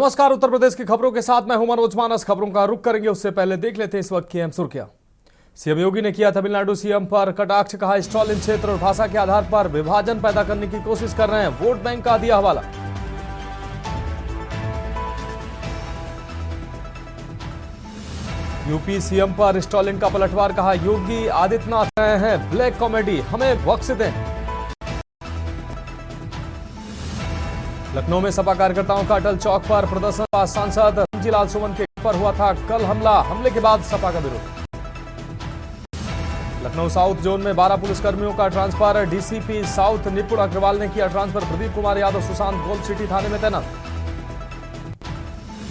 नमस्कार, उत्तर प्रदेश की खबरों के साथ मैं हूं मनोज मानस। खबरों का रुख करेंगे उससे पहले देख लेते हैं इस वक्त की अहम सुर्खियां। सीएम योगी ने किया तमिलनाडु सीएम पर कटाक्ष, कहा स्टॉलिन क्षेत्र और भाषा के आधार पर विभाजन पैदा करने की कोशिश कर रहे हैं, वोट बैंक का दिया हवाला। यूपी सीएम पर स्टॉलिन का पलटवार, कहा योगी आदित्यनाथ रहे हैं ब्लैक कॉमेडी, हमें वक्त दें। लखनऊ में सपा कार्यकर्ताओं का अटल चौक पर प्रदर्शन, सांसद रामजीलाल सुमन के पर हुआ था कल हमले के बाद सपा का विरोध। लखनऊ साउथ जोन में 12 पुलिसकर्मियों का ट्रांसफर, डीसीपी साउथ निपुण अग्रवाल ने किया transfer, Pradeep Kumar Yadav Sushant gold city थाने में तैनात।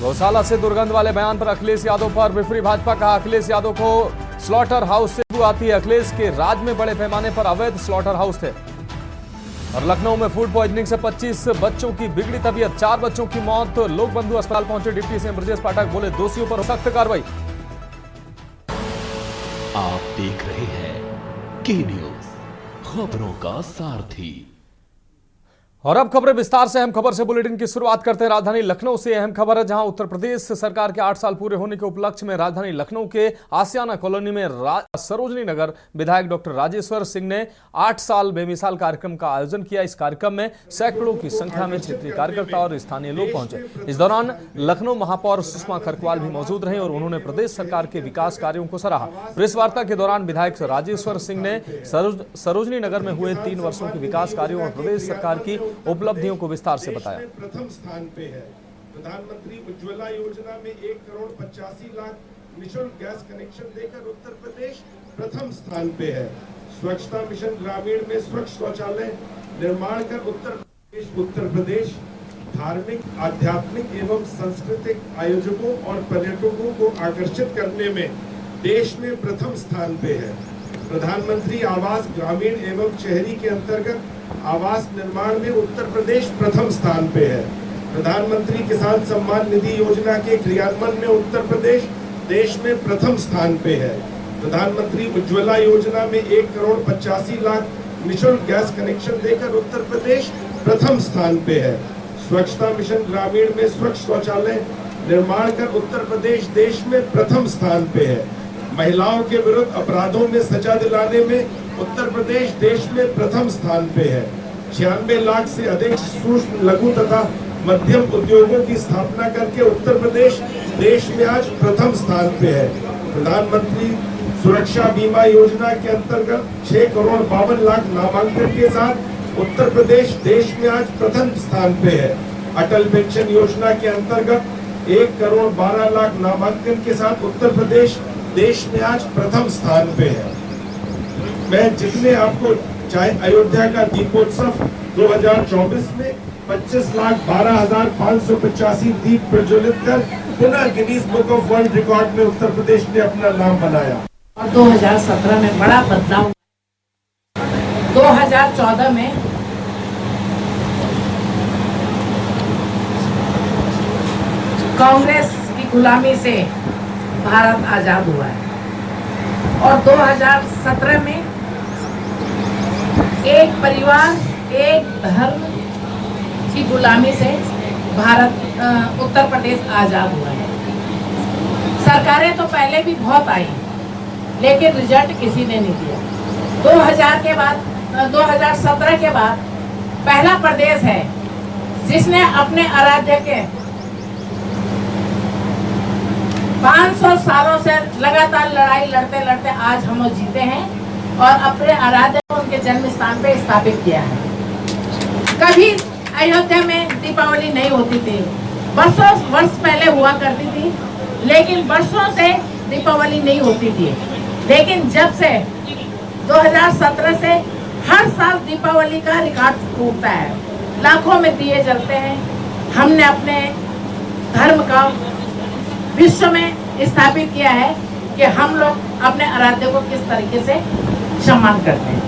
गौशाला से दुर्गंध वाले बयान पर अखिलेश यादव पर बिफरी भाजपा, कहा अखिलेश यादव को स्लॉटर हाउस से बू आती है, अखिलेश के राज में बड़े पैमाने पर अवैध स्लॉटर हाउस थे। और लखनऊ में फूड पॉइजनिंग से 25 बच्चों की बिगड़ी तबीयत, 4 बच्चों की मौत, लोक बंधु अस्पताल पहुंचे डिप्टी सीएम ब्रजेश पाठक, बोले दोषियों पर सख्त कार्रवाई। आप देख रहे हैं के न्यूज, खबरों का सारथी। और अब खबरें विस्तार से। अहम खबर से बुलेटिन की शुरुआत करते हैं राजधानी लखनऊ से। अहम खबर है जहां उत्तर प्रदेश सरकार के 8 साल पूरे होने के उपलक्ष्य में राजधानी लखनऊ के आसियाना कॉलोनी में सरोजनी नगर विधायक डॉक्टर राजेश्वर सिंह ने 8 साल बेमिसाल कार्यक्रम का आयोजन किया। इस कार्यक्रम में सैकड़ों की संख्या में क्षेत्रीय कार्यकर्ता और स्थानीय लोग पहुंचे। इस दौरान लखनऊ महापौर सुषमा खरकवाल भी मौजूद रहे और उन्होंने प्रदेश सरकार के विकास कार्यों को सराहा। प्रेस वार्ता के दौरान विधायक राजेश्वर सिंह ने सरोजनी नगर में हुए 3 वर्षों के विकास कार्यों और प्रदेश सरकार की उपलब्धियों को विस्तार से बताया। प्रथम स्थान पे है। प्रधानमंत्री उज्ज्वला योजना में 1,85,00,000 निःशुल्क गैस कनेक्शन देकर उत्तर प्रदेश प्रथम स्थान पे है। स्वच्छता मिशन ग्रामीण में स्वच्छ शौचालय निर्माण कर उत्तर प्रदेश धार्मिक, आध्यात्मिक एवं सांस्कृतिक आयोजकों और पर्यटकों को आकर्षित करने में देश में प्रथम स्थान पे है। प्रधानमंत्री आवास ग्रामीण एवं शहरी के अंतर्गत आवास निर्माण में उत्तर प्रदेश प्रथम स्थान पे है। प्रधानमंत्री किसान सम्मान निधि योजना के क्रियान्वयन में उत्तर प्रदेश देश में प्रथम स्थान पे है। प्रधानमंत्री उज्ज्वला योजना में 1,85,00,000 निःशुल्क गैस कनेक्शन देकर उत्तर प्रदेश प्रथम स्थान पे है। स्वच्छता मिशन ग्रामीण में स्वच्छ शौचालय निर्माण कर उत्तर प्रदेश देश में प्रथम स्थान पे है। महिलाओं के विरुद्ध अपराधों में सजा दिलाने में उत्तर प्रदेश देश में प्रथम स्थान पे है। 96 लाख से अधिक सूक्ष्म, लघु तथा मध्यम उद्योगों की स्थापना करके उत्तर प्रदेश देश में आज प्रथम स्थान पे है। प्रधानमंत्री सुरक्षा बीमा योजना के अंतर्गत 6,52,00,000 नामांकन के साथ उत्तर प्रदेश देश में आज प्रथम स्थान पे है। अटल पेंशन योजना के अंतर्गत 1,12,00,000 नामांकन के साथ उत्तर प्रदेश देश में आज प्रथम स्थान पे है। मैं जितने आपको चाहे अयोध्या का दीपोत्सव 2024 में 25,12,585 दीप प्रज्वलित कर पुनः Guinness book of world record में उत्तर प्रदेश ने अपना नाम बनाया। और 2017 में बड़ा बदलाव, 2014 में कांग्रेस की गुलामी से भारत आजाद हुआ है और 2017 में एक परिवार, एक धर्म की गुलामी से भारत उत्तर प्रदेश आजाद हुआ है। सरकारें तो पहले भी बहुत आई लेकिन रिजल्ट किसी ने नहीं दिया। 2000 के बाद 2017 के बाद पहला प्रदेश है जिसने अपने आराध्य के 500 सालों से लगातार लड़ाई लड़ते लड़ते आज हम लोग जीते हैं और अपने आराध्य को उनके जन्म स्थान पे स्थापित किया है। कभी अयोध्या में दीपावली नहीं होती थी, वर्षों वर्ष पहले हुआ करती थी, लेकिन वर्षों से दीपावली नहीं होती थी। लेकिन जब से 2017 से हर साल दीपावली का रिकॉर्ड टूटता है, लाखों में दिए जलते हैं। हमने अपने धर्म का विश्व में स्थापित किया है कि हम लोग अपने आराध्य को किस तरीके से सम्मान करते हैं।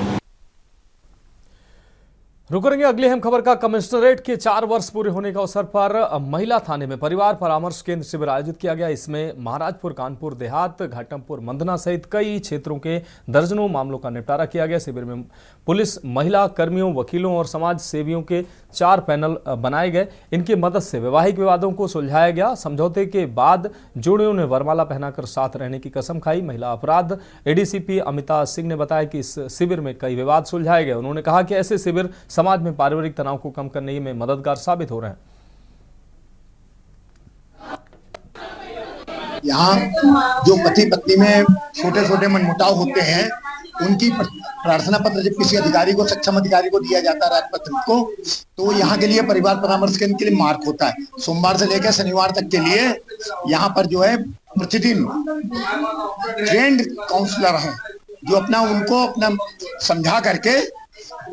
रुक करेंगे अगली अहम खबर का। कमिश्नरेट के 4 वर्ष पूरे होने के अवसर पर महिला थाने में परिवार परामर्श केंद्र शिविर आयोजित किया गया। इसमें महाराजपुर, कानपुर देहात, घाटमपुर, मंदना सहित कई क्षेत्रों के दर्जनों मामलों का निपटारा किया गया। शिविर में पुलिस, महिला कर्मियों, वकीलों और समाज सेवियों के 4 पैनल बनाए गए। इनकी मदद से वैवाहिक विवादों को सुलझाया गया। समझौते के बाद जोड़ियों ने वरमाला पहनाकर साथ रहने की कसम खाई। महिला अपराध एडीसीपी अमिता सिंह ने बताया कि इस शिविर में कई विवाद सुलझाए गए। उन्होंने कहा कि ऐसे शिविर समाज में पारिवारिक तनाव को कम करने में मददगार साबित हो रहे हैं। यहाँ जो पति पत्नी में छोटे छोटे मनमुटाव होते हैं, उनकी प्रार्थना पत्र जब किसी अधिकारी को, सक्षम अधिकारी को दिया जाता है राजपत्र को, तो यहाँ के लिए परिवार परामर्श केंद्र के लिए मार्क होता है। सोमवार से लेकर शनिवार तक के लिए यहाँ पर जो है प्रतिदिन ट्रेंड काउंसलर हैं जो उनको समझा करके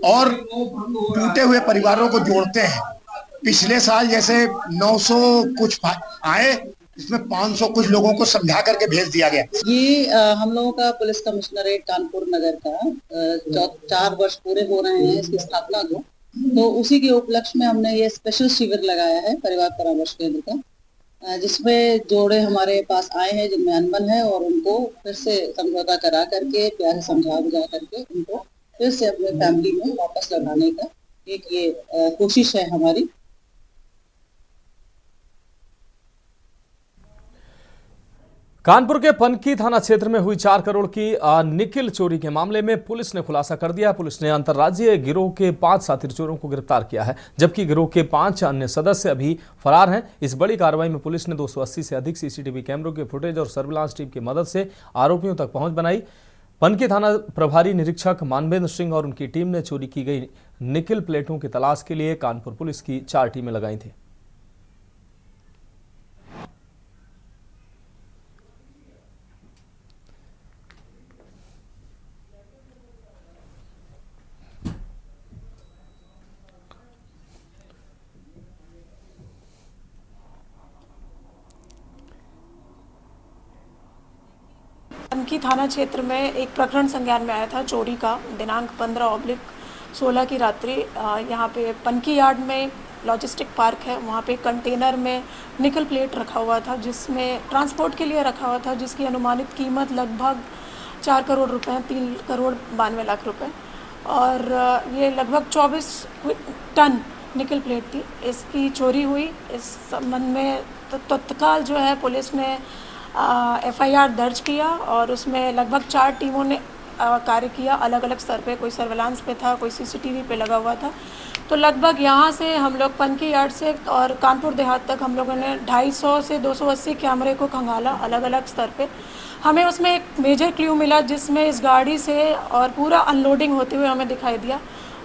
और टूटे हुए परिवारों को जोड़ते हैं। पिछले साल जैसे 900 कुछ आए, इसमें 500 कुछ लोगों को समझा करके भेज दिया गया। ये हम लोगों का पुलिस कमिश्नरेट कानपुर नगर का 4 वर्ष पूरे हो रहे हैं इसकी स्थापना को, तो उसी के उपलक्ष्य में हमने ये स्पेशल शिविर लगाया है परिवार परामर्श केंद्र का, जिसमें जोड़े हमारे पास आए हैं जिनमें अनबन है, और उनको फिर से समझौता करा करके, प्यार से समझा बुझा करके उनको फिर से अपने फैमिली में वापस लगाने का एक ये कोशिश है हमारी। कानपुर के पनकी थाना क्षेत्र में हुई 4 करोड़ की निकिल चोरी के मामले में पुलिस ने खुलासा कर दिया। पुलिस ने अंतर्राज्यीय गिरोह के 5 साथी चोरों को गिरफ्तार किया है, जबकि गिरोह के 5 अन्य सदस्य अभी फरार हैं। इस बड़ी कार्रवाई में पुलिस ने 280 से अधिक सीसीटीवी कैमरों के फुटेज और सर्विलांस टीम की मदद से आरोपियों तक पहुंच बनाई। पनकी थाना प्रभारी निरीक्षक मानवेंद्र सिंह और उनकी टीम ने चोरी की गई निकिल प्लेटों की तलाश के लिए कानपुर पुलिस की 4 टीमें लगाई थी। पनकी थाना क्षेत्र में एक प्रकरण संज्ञान में आया था चोरी का, दिनांक 15/16 की रात्रि। यहाँ पे पनकी यार्ड में लॉजिस्टिक पार्क है, वहाँ पे कंटेनर में निकल प्लेट रखा हुआ था, जिसमें ट्रांसपोर्ट के लिए रखा हुआ था, जिसकी अनुमानित कीमत लगभग 4 करोड़ रुपए, 3 करोड़ 92 लाख रुपए, और ये लगभग 24 टन निकल प्लेट थी। इसकी चोरी हुई। इस संबंध में तत्काल जो है पुलिस ने FIR दर्ज किया, और उसमें लगभग 4 टीमों ने कार्य किया अलग अलग स्तर पे। कोई सर्विलांस पे था, कोई CCTV पे लगा हुआ था। तो लगभग यहाँ से हम लोग पनकी यार्ड से और कानपुर देहात तक हम लोगों ने 250 से 280 कैमरे को खंगाला अलग अलग स्तर पे। हमें उसमें एक मेजर क्लू मिला, जिसमें इस गाड़ी से और पूरा अनलोडिंग होते हुए हमें दिखाई दिया।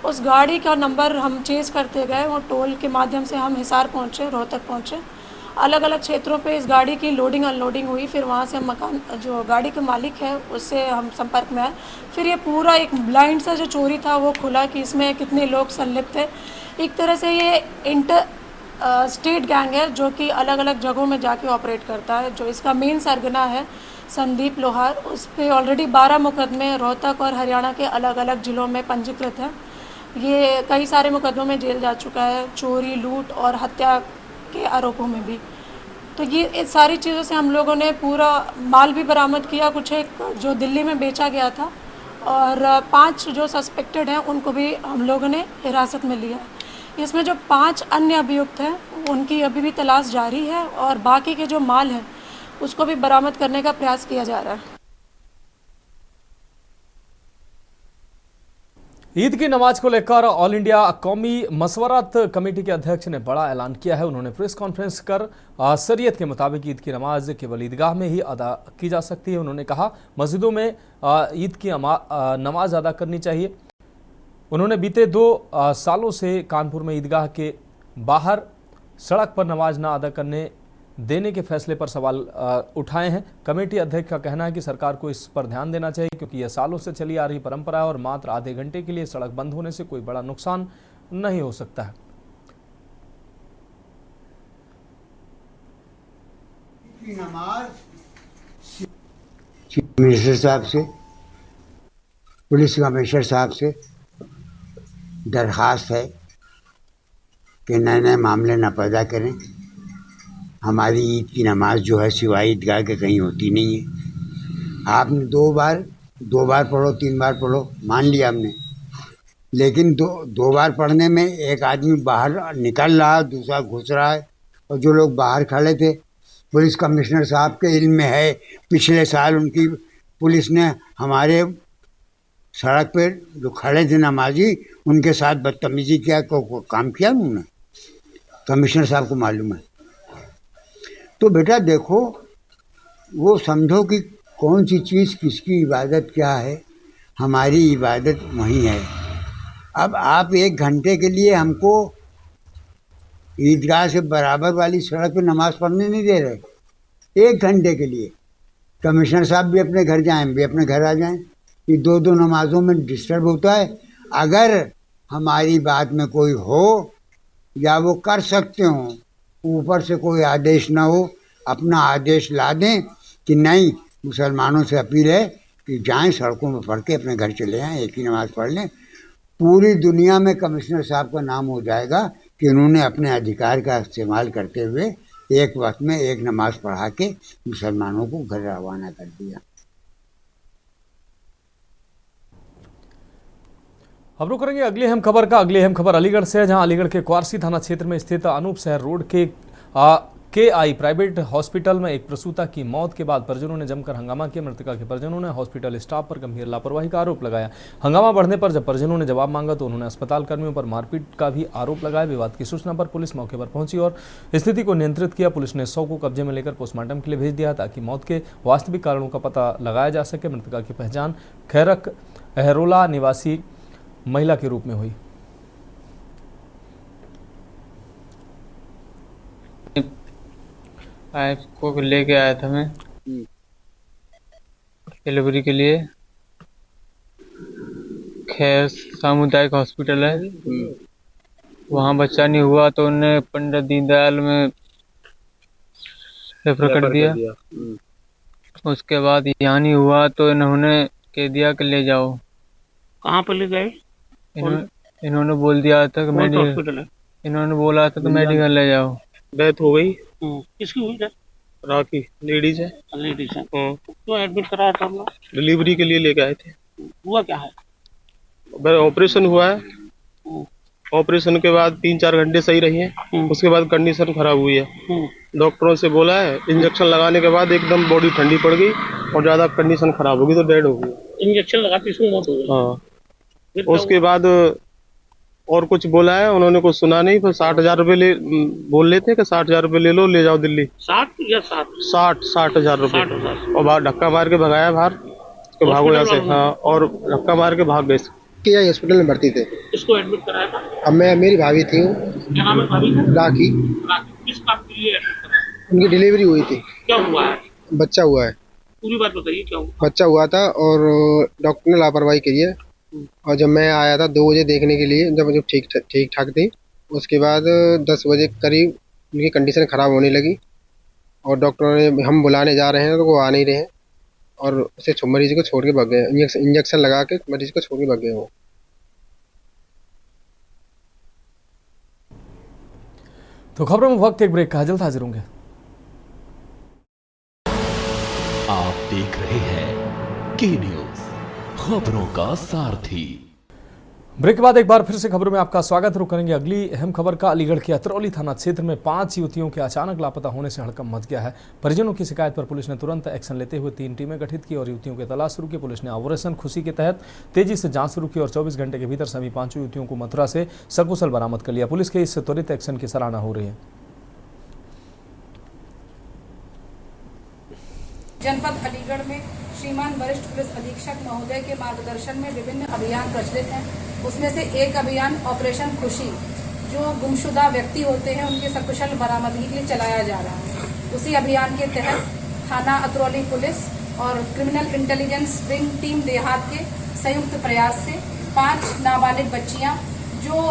उस गाड़ी का नंबर हम चेज़ करते गए, वो टोल के माध्यम से हम हिसार पहुँचे, रोहतक पहुँचे। अलग अलग क्षेत्रों पे इस गाड़ी की लोडिंग अनलोडिंग हुई। फिर वहाँ से मकान जो गाड़ी के मालिक है उससे हम संपर्क में आए। फिर ये पूरा एक ब्लाइंड सा जो चोरी था वो खुला कि इसमें कितने लोग संलिप्त थे। एक तरह से ये इंटर स्टेट गैंग है जो कि अलग अलग जगहों में जाके ऑपरेट करता है। जो इसका मेन सरगना है संदीप लोहार, उस पर ऑलरेडी 12 मुकदमे रोहतक और हरियाणा के अलग अलग ज़िलों में पंजीकृत हैं। ये कई सारे मुकदमों में जेल जा चुका है, चोरी, लूट और हत्या के आरोपों में भी। तो ये सारी चीज़ों से हम लोगों ने पूरा माल भी बरामद किया, कुछ एक जो दिल्ली में बेचा गया था, और 5 जो सस्पेक्टेड हैं उनको भी हम लोगों ने हिरासत में लिया। इसमें जो 5 अन्य अभियुक्त हैं उनकी अभी भी तलाश जारी है, और बाकी के जो माल है उसको भी बरामद करने का प्रयास किया जा रहा है। ईद की नमाज को लेकर ऑल इंडिया कौमी मशवरत कमेटी के अध्यक्ष ने बड़ा ऐलान किया है। उन्होंने प्रेस कॉन्फ्रेंस कर शरीयत के मुताबिक ईद की नमाज केवल ईदगाह में ही अदा की जा सकती है। उन्होंने कहा मस्जिदों में ईद की नमाज अदा करनी चाहिए। उन्होंने बीते 2 सालों से कानपुर में ईदगाह के बाहर सड़क पर नमाज न अदा करने देने के फैसले पर सवाल उठाए हैं। कमेटी अध्यक्ष का कहना है कि सरकार को इस पर ध्यान देना चाहिए, क्योंकि यह सालों से चली आ रही परंपरा है और मात्र आधे घंटे के लिए सड़क बंद होने से कोई बड़ा नुकसान नहीं हो सकता है। नमाज चीफ मिनिस्टर साहब से, पुलिस कमिश्नर साहब से दरख्वास्त है कि नए नए मामले ना पैदा करें। हमारी ईद की नमाज जो है सिवाय ईदगाह के कहीं होती नहीं है। आपने दो बार पढ़ो, 3 बार पढ़ो, मान लिया हमने, लेकिन दो बार पढ़ने में एक आदमी बाहर निकल रहा है, दूसरा घुस रहा है। और जो लोग बाहर खड़े थे, पुलिस कमिश्नर साहब के इल्म में है, पिछले साल उनकी पुलिस ने हमारे सड़क पे जो खड़े थे नमाजी, उनके साथ बदतमीजी किया, को काम किया उन्होंने, कमिश्नर साहब को मालूम है। तो बेटा देखो, वो समझो कि कौन सी चीज़ किसकी इबादत क्या है। हमारी इबादत वही है। अब आप 1 घंटे के लिए हमको ईदगाह से बराबर वाली सड़क पे नमाज़ पढ़ने नहीं दे रहे। 1 घंटे के लिए कमिश्नर साहब भी अपने घर जाएं, भी अपने घर आ जाएं। ये 2 नमाज़ों में डिस्टर्ब होता है। अगर हमारी बात में कोई हो या वो कर सकते हो, ऊपर से कोई आदेश ना हो, अपना आदेश ला दें कि नहीं, मुसलमानों से अपील है कि जाएं, सड़कों में पढ़ के अपने घर चले आएँ, एक ही नमाज़ पढ़ लें। पूरी दुनिया में कमिश्नर साहब का नाम हो जाएगा कि उन्होंने अपने अधिकार का इस्तेमाल करते हुए एक वक्त में एक नमाज पढ़ा के मुसलमानों को घर रवाना कर दिया। अब रुक करेंगे अगली अहम खबर का। अगली अहम खबर अलीगढ़ से है, जहां अलीगढ़ के क्वारसी थाना क्षेत्र में स्थित अनूप शहर रोड के KI प्राइवेट हॉस्पिटल में एक प्रसूता की मौत के बाद परिजनों ने जमकर हंगामा किया। मृतका के परिजनों ने हॉस्पिटल स्टाफ पर गंभीर लापरवाही का आरोप लगाया। हंगामा बढ़ने पर जब परिजनों ने जवाब मांगा तो उन्होंने अस्पताल कर्मियों पर मारपीट का भी आरोप लगाया। विवाद की सूचना पर पुलिस मौके पर पहुंची और स्थिति को नियंत्रित किया। पुलिस ने शव को कब्जे में लेकर पोस्टमार्टम के लिए भेज दिया ताकि मौत के वास्तविक कारणों का पता लगाया जा सके। मृतका की पहचान खैरक अहरोला निवासी महिला के रूप में हुई। पाइप को लेके आया था मैं डिलीवरी के लिए। खैर सामुदायिक हॉस्पिटल है, वहाँ बच्चा नहीं हुआ तो उन्हें पंडित दीनदयाल में रेफर कर दिया। उसके बाद यहाँ नहीं हुआ तो इन्होंने कह दिया कि ले जाओ। कहाँ पे ले गए? इन्होंने बोल दिया था कि मेडिकल, इन्होंने बोला था कि मेडिकल ले जाओ। डेथ हो गई। किसकी हुई डेथ? राखी लेडीज है। लेडीज है। क्यों एडमिट कराया था हम लोग? डिलीवरी के लिए लेके आए थे। हुआ क्या है? ऑपरेशन हुआ है। ऑपरेशन के बाद 3-4 घंटे सही रही है, उसके बाद कंडीशन खराब हुई है। डॉक्टरों से बोला है, इंजेक्शन लगाने के बाद एकदम बॉडी ठंडी पड़ गई और ज्यादा कंडीशन खराब हो गई तो डेड हो गई। इंजेक्शन लगाते इसमें मौत हो गई। हाँ, उसके बाद और कुछ बोला है, उन्होंने कुछ सुना नहीं। फिर 60,000 रुपये ले बोल लेते कि 60,000 रुपये ले लो, ले जाओ दिल्ली। 60,000 रुपये और बाहर धक्का मार के भगाया बाहर तो भागो यहाँ से। हाँ, और धक्का मार के भाग गए। KI हॉस्पिटल में भर्ती थे। इसको एडमिट कराया था? अब मैं, मेरी भाभी थी, क्या नाम है भाभी का? राखी। किस बात के लिए एडमिट कराया? उनकी डिलीवरी हुई थी। क्या हुआ है? बच्चा हुआ है। पूरी बात बताइए, क्या हुआ? बच्चा हुआ था और डॉक्टर ने लापरवाही करी है। और जब मैं आया था 2 बजे देखने के लिए, जब मुझे ठीक ठाक थी, उसके बाद 10 बजे करीब उनकी कंडीशन ख़राब होने लगी और डॉक्टरों ने, हम बुलाने जा रहे हैं तो वो आ नहीं रहे हैं और उसे मरीज को छोड़ के भाग गए। इंजेक्शन लगा के मरीज को छोड़ के भाग गए वो। तो खबरों में वक्त एक ब्रेक का, जल्द हाजिर होंगे। आप देख रहे हैं के न्यूज, खबरों का सारथी। ब्रेक के बाद एक बार फिर से खबरों में आपका स्वागत। रुक करेंगे अगली अहम खबर का। अलीगढ़ के अतरौली थाना क्षेत्र में 5 युवतियों के अचानक लापता होने से हड़कंप मच गया है। परिजनों की शिकायत पर पुलिस ने तुरंत एक्शन लेते हुए 3 टीमें गठित की और युवतियों की तलाश शुरू की। पुलिस ने ऑपरेशन खुशी के तहत तेजी से जांच शुरू की और 24 घंटे के भीतर सभी 5 युवतियों को मथुरा से सकुशल बरामद कर लिया। पुलिस के इस त्वरित एक्शन की सराहना हो रही है। जनपद अलीगढ़ में श्रीमान वरिष्ठ पुलिस अधीक्षक महोदय के मार्गदर्शन में विभिन्न अभियान प्रचलित हैं। उसमें से एक अभियान ऑपरेशन खुशी, जो गुमशुदा व्यक्ति होते हैं उनके सकुशल बरामदगी के लिए चलाया जा रहा है। उसी अभियान के तहत थाना अतरौली पुलिस और क्रिमिनल इंटेलिजेंस विंग टीम देहात के संयुक्त प्रयास से 5 नाबालिग बच्चियां जो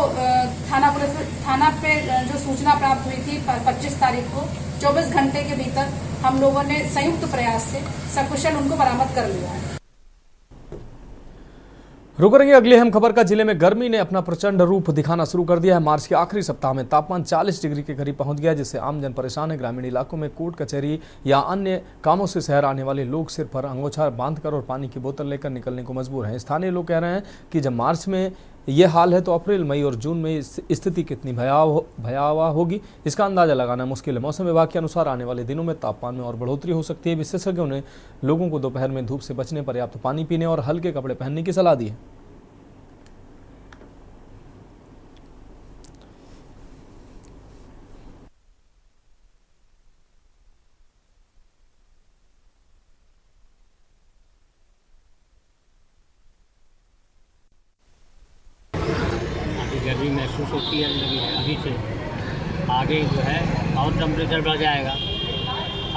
थाना पे जो सूचना प्राप्त हुई थी 25 तारीख को, 24 घंटे के भीतर हम लोगों ने संयुक्त प्रयास से सकुशल उनको बरामद कर लिया है। रुक रही अगली अहम खबर का। जिले में गर्मी ने अपना प्रचंड रूप दिखाना शुरू कर दिया है। मार्च के आखिरी सप्ताह में तापमान 40 डिग्री के करीब पहुंच गया, जिससे आमजन परेशान है। ग्रामीण इलाकों में कोर्ट कचहरी या अन्य कामों से शहर आने वाले लोग सिर पर अंगोछा बांधकर और पानी की बोतल लेकर निकलने को मजबूर हैं। स्थानीय लोग कह रहे हैं कि जब मार्च में यह हाल है तो अप्रैल, मई और जून में स्थिति कितनी भयावह होगी, इसका अंदाजा लगाना मुश्किल है। मौसम विभाग के अनुसार आने वाले दिनों में तापमान में और बढ़ोतरी हो सकती है। विशेषज्ञों ने लोगों को दोपहर में धूप से बचने, पर्याप्त पानी पीने और हल्के कपड़े पहनने की सलाह दी है। गर्मी महसूस होती है अभी से, आगे जो है और टेम्परेचर बढ़ जाएगा।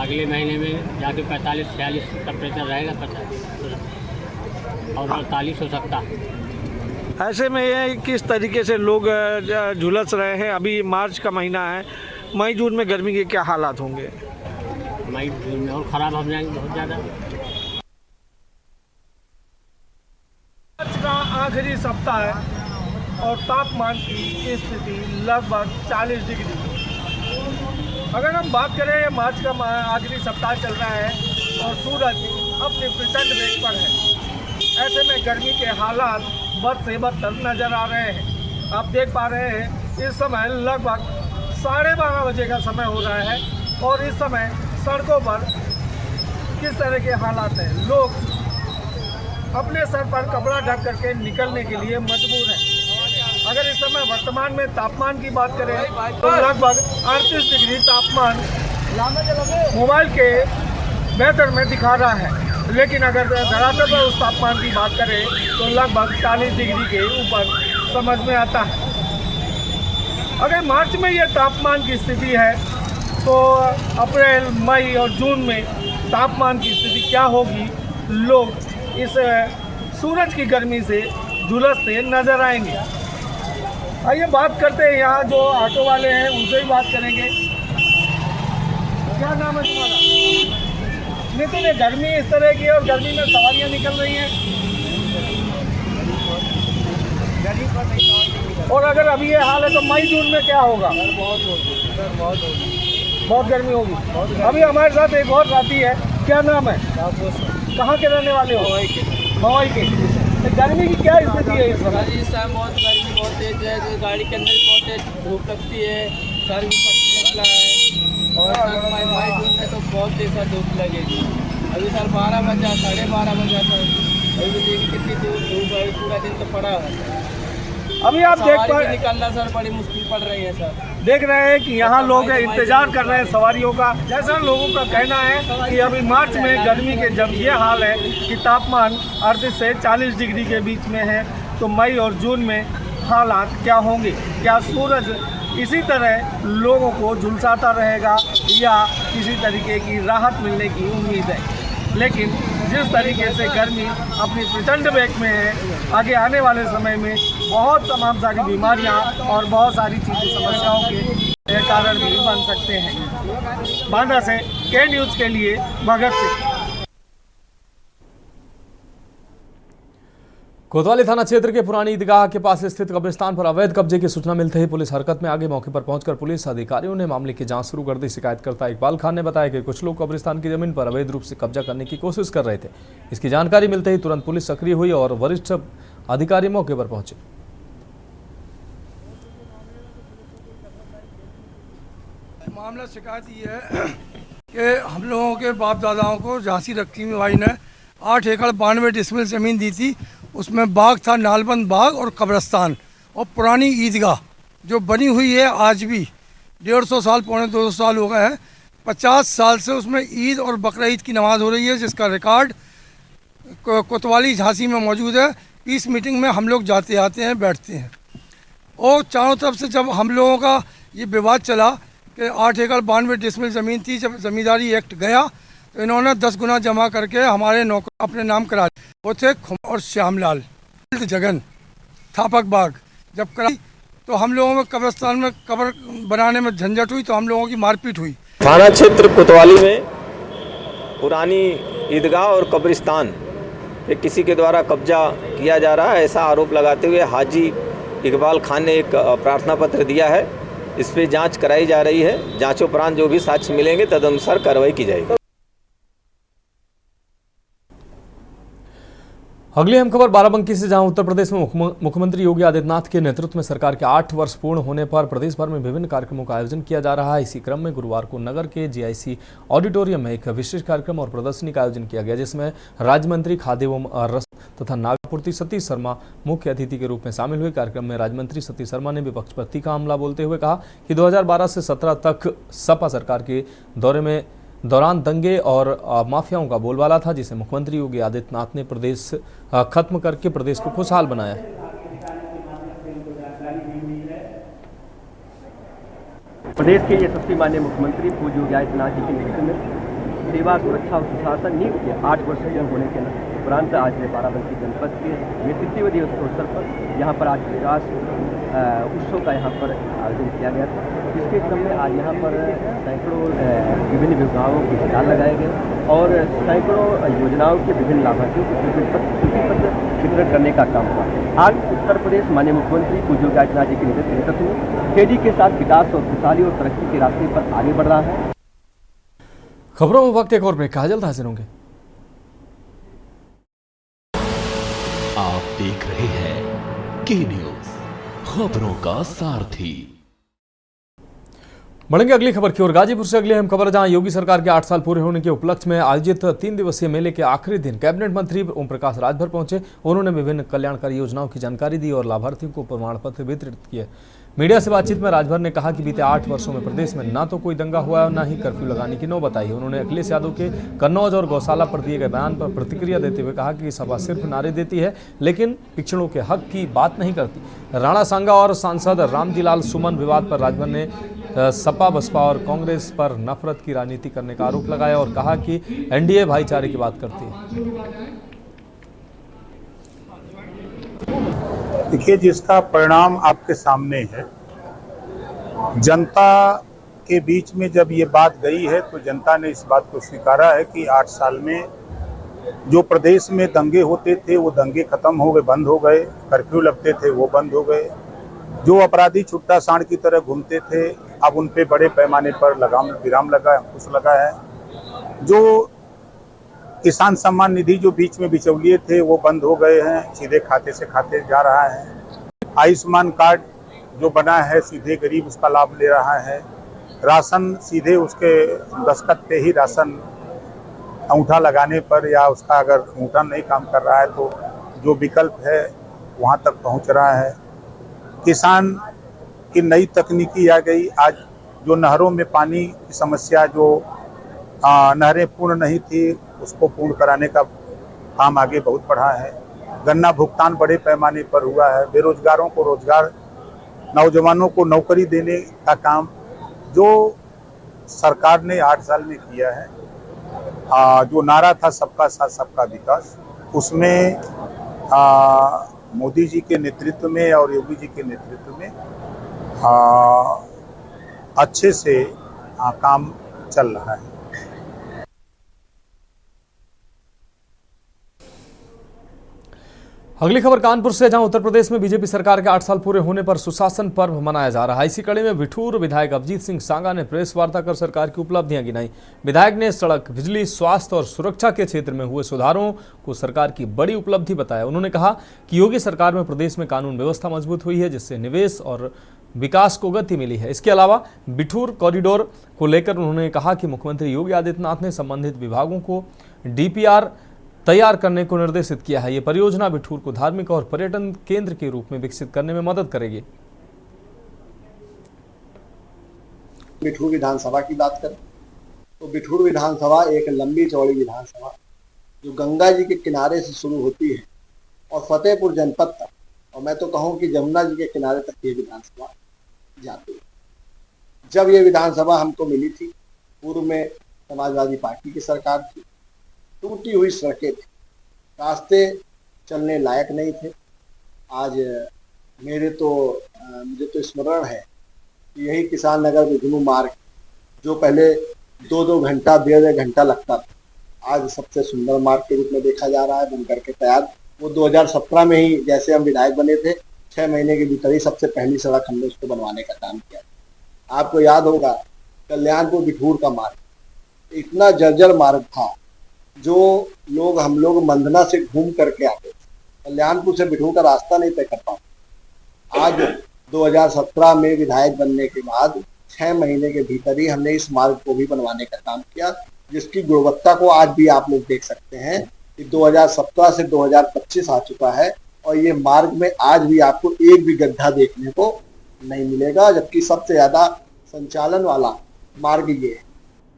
अगले महीने में जाके 45-46 टेम्परेचर रहेगा, 50 और 48 हो सकता है। ऐसे में ये किस तरीके से लोग झुलस रहे हैं। अभी मार्च का महीना है, मई जून में गर्मी के क्या हालात होंगे? मई जून में और ख़राब हो जाएंगे बहुत ज़्यादा। मार्च का आखिरी सप्ताह है और तापमान की स्थिति लगभग 40 डिग्री। अगर हम बात करें, मार्च का आखिरी सप्ताह चल रहा है और सूरज अपने प्रचंड वेग पर है। ऐसे में गर्मी के हालात बद से बदतर नजर आ रहे हैं। आप देख पा रहे हैं इस समय लगभग 12:30 बजे का समय हो रहा है और इस समय सड़कों पर किस तरह के हालात हैं। लोग अपने सर पर कपड़ा ढक करके निकलने के लिए मजबूर हैं। अगर इस समय वर्तमान में तापमान की बात करें तो लगभग 38 डिग्री तापमान मोबाइल के बेहतर में दिखा रहा है, लेकिन अगर धरातल पर उस तापमान की बात करें तो लगभग 40 डिग्री के ऊपर समझ में आता है। अगर मार्च में ये तापमान की स्थिति है तो अप्रैल, मई और जून में तापमान की स्थिति क्या होगी, लोग इस सूरज की गर्मी से झुलसते नजर आएंगे। आइए बात करते हैं, यहाँ जो ऑटो वाले हैं उनसे भी बात करेंगे। क्या नाम है तुम्हारा? नितिन, गर्मी इस तरह की है और गर्मी में सवारियाँ निकल रही हैं और अगर अभी ये हाल है तो मई जून में क्या होगा? बहुत गर्मी होगी। अभी हमारे साथ एक और साथी है, क्या नाम है? कहाँ के रहने वाले हो? हवाई के। गर्मी की क्या स्थिति है इस समय? इस टाइम बहुत गर्मी बहुत तेज है, तो गाड़ी के अंदर बहुत तेज धूप लगती है, सर भी निकला है और मई जून में तो बहुत तेज धूप लगेगी। अभी सर 12 बजा, 12:30 बजा था, अभी भी देखिए कितनी धूप है, पूरा दिन तो पड़ा है। अभी आप देख पा रहे निकलना सर बड़ी मुश्किल पड़ रही है सर। देख रहे हैं कि यहाँ लोग इंतजार कर रहे हैं सवारियों का। जैसा लोगों का कहना है कि अभी मार्च में गर्मी के जब ये हाल है कि तापमान 38 से 40 डिग्री के बीच में है, तो मई और जून में हालात क्या होंगे? क्या सूरज इसी तरह लोगों को झुलसाता रहेगा या किसी तरीके की राहत मिलने की उम्मीद है? लेकिन जिस तरीके से गर्मी अपनी प्रचंड वेग में है, आगे आने वाले समय में बहुत तमाम सारी बीमारियां और बहुत सारी चीज़ें समस्याओं के कारण भी बन सकते हैं। बांदा से के न्यूज़ के लिए भगत सिंह। कोतवाली थाना क्षेत्र के पुरानी ईदगाह के पास स्थित कब्रिस्तान पर अवैध कब्जे की सूचना मिलते ही पुलिस हरकत में आगे। मौके पर पहुंचकर पुलिस अधिकारियों ने मामले की जांच शुरू कर दी। शिकायतकर्ता इकबाल खान ने बताया कि कुछ लोग कब्रिस्तान की जमीन पर अवैध रूप से कब्जा करने की कोशिश कर रहे थे। इसकी जानकारी मिलते ही तुरंत पुलिस सक्रिय हुई और वरिष्ठ अधिकारी मौके पर पहुंचे। मामला शिकायत ये है कि हम लोगों के बाप दादाओं को झांसी लक्ष्मी बाई ने 8 एकड़ 92 डिसमिल ज़मीन दी थी। उसमें बाग था, नालबंद बाग और कब्रिस्तान और पुरानी ईदगाह जो बनी हुई है आज भी 150 साल, पौने 200 साल हो गए हैं। 50 साल से उसमें ईद और बकरा ईद की नमाज़ हो रही है, जिसका रिकॉर्ड कोतवाली झांसी में मौजूद है। इस मीटिंग में हम लोग जाते आते हैं, बैठते हैं और चारों तरफ से जब हम लोगों का ये विवाद चला कि 8 एकड़ 92 डिसमिल ज़मीन थी, जब ज़मींदारी एक्ट गया तो इन्होंने 10 गुना जमा करके हमारे नौकर अपने नाम करा दिए। वो थे और श्यामलाल जगन थापक बाग। जब कराई तो हम लोगों में कब्रिस्तान में कब्र बनाने में झंझट हुई, तो हम लोगों की मारपीट हुई। थाना क्षेत्र कोतवाली में पुरानी ईदगाह और कब्रिस्तान पे किसी के द्वारा कब्जा किया जा रहा है, ऐसा आरोप लगाते हुए हाजी इकबाल खान ने एक प्रार्थना पत्र दिया है। इस पे जांच कराई जा रही है। जांचोपरांत जो भी साक्ष्य मिलेंगे तदनुसार कार्रवाई की जाएगी। अगली अहम खबर बाराबंकी से, जहां उत्तर प्रदेश में मुख्यमंत्री योगी आदित्यनाथ के नेतृत्व में सरकार के 8 वर्ष पूर्ण होने पर प्रदेश भर में विभिन्न कार्यक्रमों का आयोजन किया जा रहा है। इसी क्रम में गुरुवार को नगर के जीआईसी ऑडिटोरियम में एक विशेष कार्यक्रम और प्रदर्शनी का आयोजन किया गया, जिसमें राज्य मंत्री खाद्य एवं रसद तथा नागपूर्ति सतीश शर्मा मुख्य अतिथि के रूप में शामिल हुए। कार्यक्रम में राज्य मंत्री सतीश शर्मा ने विपक्ष पर तीखा हमला बोलते हुए कहा कि 2012 से 17 तक सपा सरकार के दौरान दंगे और माफियाओं का बोलबाला था, जिसे मुख्यमंत्री योगी आदित्यनाथ ने प्रदेश खत्म करके प्रदेश को खुशहाल बनाया। प्रदेश के यशस्वी माननीय मुख्यमंत्री पूज्य योगी आदित्यनाथ जी के नेतृत्व में सेवा, सुरक्षा और सुशासन नीति के 8 वर्ष पूर्ण होने के उपरांत आज बाराबंकी जनपद के नेतृत्व दिवस के अवसर पर यहाँ पर आज विकास उत्सव का यहाँ पर आयोजन किया गया था। इसके क्रम में आज यहाँ पर सैकड़ों विभिन्न विभागों के स्टॉल लगाए गए और सैकड़ों योजनाओं के विभिन्न लाभार्थियों को स्वीकृति पत्र वितरण करने का काम हुआ। आज उत्तर प्रदेश माननीय मुख्यमंत्री पूज्य योगी आदित्यनाथ जी के नेतृत्व में तेजी के साथ विकास और खुशहाली और तरक्की के रास्ते पर आगे बढ़ रहा है। खबरों में वक्त एक और ब्रेक का, जल्द हाजिर होंगे। आप देख रहे हैं के न्यूज, खबरों का सारथी। बढ़ेंगे अगली खबर की ओर। गाजीपुर से अगली अहम खबर, जहां योगी सरकार के 8 साल पूरे होने के उपलक्ष्य में आयोजित 3 दिवसीय मेले के आखिरी दिन कैबिनेट मंत्री ओम प्रकाश राजभर पहुंचे। उन्होंने विभिन्न कल्याणकारी योजनाओं की जानकारी दी और लाभार्थियों को प्रमाण पत्र वितरित किए। मीडिया से बातचीत में राजभर ने कहा कि बीते 8 वर्षों में प्रदेश में ना तो कोई दंगा हुआ है और न ही कर्फ्यू लगाने की नौबत आई। उन्होंने अखिलेश यादव के कन्नौज और गौशाला पर दिए गए बयान पर प्रतिक्रिया देते हुए कहा कि सपा सिर्फ नारे देती है लेकिन पिछड़ों के हक की बात नहीं करती। राणा सांगा और सांसद रामजीलाल सुमन विवाद पर राजभर ने सपा, बसपा और कांग्रेस पर नफरत की राजनीति करने का आरोप लगाया और कहा कि एनडीए भाईचारे की बात करती है। देखिए, जिसका परिणाम आपके सामने है, जनता के बीच में जब ये बात गई है तो जनता ने इस बात को स्वीकारा है कि 8 साल में जो प्रदेश में दंगे होते थे वो दंगे खत्म हो गए, बंद हो गए। कर्फ्यू लगते थे वो बंद हो गए। जो अपराधी छुट्टा सांड की तरह घूमते थे अब उन पे बड़े पैमाने पर लगाम विराम लगा, अंकुश लगा है। जो किसान सम्मान निधि जो बीच में बिचौलिए थे वो बंद हो गए हैं, सीधे खाते से खाते जा रहा है। आयुष्मान कार्ड जो बना है सीधे गरीब उसका लाभ ले रहा है। राशन सीधे उसके दस्तखत पे ही राशन अंगूठा लगाने पर या उसका अगर अंगूठा नहीं काम कर रहा है तो जो विकल्प है वहाँ तक पहुँच रहा है। किसान की नई तकनीकी आ गई। आज जो नहरों में पानी की समस्या, जो नहरें पूर्ण नहीं थी उसको पूर्ण कराने का काम आगे बहुत बढ़ा है। गन्ना भुगतान बड़े पैमाने पर हुआ है। बेरोजगारों को रोजगार, नौजवानों को नौकरी देने का काम जो सरकार ने 8 साल में किया है। जो नारा था सबका साथ सबका विकास, उसमें मोदी जी के नेतृत्व में और योगी जी के नेतृत्व में अच्छे से काम चल रहा है। अगली खबर कानपुर से, जहां उत्तर प्रदेश में बीजेपी सरकार के 8 साल पूरे होने पर सुशासन पर्व मनाया जा रहा है। इसी कड़ी में बिठूर विधायक अभिजीत सिंह सांगा ने प्रेस वार्ता कर सरकार की उपलब्धियां गिनाई। विधायक ने सड़क, बिजली, स्वास्थ्य और सुरक्षा के क्षेत्र में हुए सुधारों को सरकार की बड़ी उपलब्धि बताया। उन्होंने कहा कि योगी सरकार में प्रदेश में कानून व्यवस्था मजबूत हुई है, जिससे निवेश और विकास को गति मिली है। इसके अलावा बिठूर कॉरिडोर को लेकर उन्होंने कहा कि मुख्यमंत्री योगी आदित्यनाथ ने संबंधित विभागों को डीपीआर तैयार करने को निर्देशित किया है। ये परियोजना बिठूर को धार्मिक और पर्यटन केंद्र के रूप में विकसित करने में मदद करेगी। बिठूर विधानसभा की बात करें तो बिठूर विधानसभा एक लंबी चौड़ी विधानसभा जो गंगा जी के किनारे से शुरू होती है और फतेहपुर जनपद तक, और मैं तो कहूँ कि जमुना जी के किनारे तक ये विधानसभा जाती है। जब ये विधानसभा हमको मिली थी, पूर्व में समाजवादी पार्टी की सरकार थी, टूटी हुई सड़कें थी, रास्ते चलने लायक नहीं थे। आज मुझे तो स्मरण है कि यही किसान नगर विष्णु मार्ग जो पहले 2-2 घंटा 1.5 घंटा लगता था, आज सबसे सुंदर मार्ग के रूप में देखा जा रहा है, बनकर के तैयार। वो 2017 में ही जैसे हम विधायक बने थे, 6 महीने के भीतर ही सबसे पहली सड़क हमने उसको बनवाने का काम किया। आपको याद होगा कल्याणपुर बिठूर का मार्ग इतना जर्जर मार्ग था, जो हम लोग मंदना से घूम करके आते थे, कल्याणपुर से बिठूर का रास्ता नहीं तय कर पाते। आज 2017 में विधायक बनने के बाद 6 महीने के भीतर ही हमने इस मार्ग को भी बनवाने का काम किया, जिसकी गुणवत्ता को आज भी आप लोग देख सकते हैं कि 2017 से 2025 आ चुका है और ये मार्ग में आज भी आपको एक भी गड्ढा देखने को नहीं मिलेगा, जबकि सबसे ज्यादा संचालन वाला मार्ग ये है।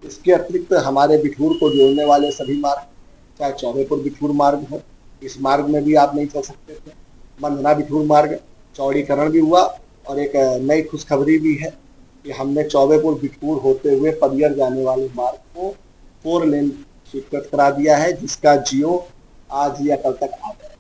इसके अतिरिक्त हमारे बिठूर को जोड़ने वाले सभी मार्ग, चाहे चौबेपुर बिठूर मार्ग हो, इस मार्ग में भी आप नहीं चल सकते थे। मंदना बिठूर मार्ग चौड़ीकरण भी हुआ और एक नई खुशखबरी भी है कि हमने चौबेपुर बिठूर होते हुए पदियर जाने वाले मार्ग को 4 लेन स्वीकृत करा दिया है, जिसका जियो आज या कल तक आ जाएगा।